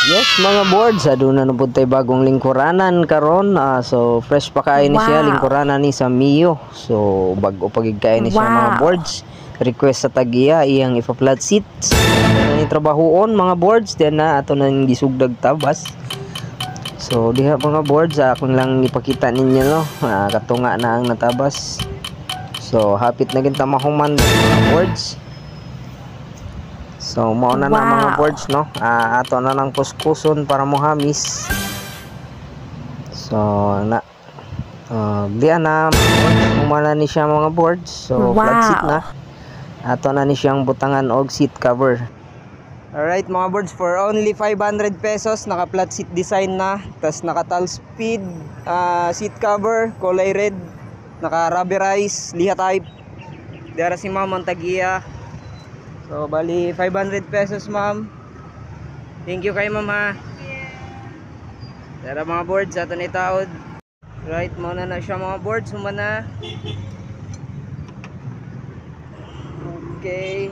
Yes mga boards, aduna na pud tay bagong lingkuranan karon. So fresh pa kayo ni siya, lingkuranan ni sa Mio. So bago pagig kayo ni siya mga boards. Request sa tagiya iyang ipa-flat seats. Ano ni trabahoon mga boards, then na ato nang gisugdag tabas. So diha mga boards, akong lang ipakita ninyo no. Katunga na ang natabas. So hapit na gid ta mahuman mga boards. So mao na na mga boards no. Ato na nang kuskuson para mohamis. So na diyan na umana ni siya mga boards. So flat seat na. Ato na ni siyang butangan og seat cover. Alright mga boards, for only 500 pesos naka flat seat design na. Tas naka tall speed seat cover, kulay red. Naka rubberize, liha type. Dara si ma'am ang tagiya. So bali 500 pesos ma'am. Thank you kay ma'am ha. Dara mga boards, ato ni taod. Right, muna na siya mga boards, humana. Okay.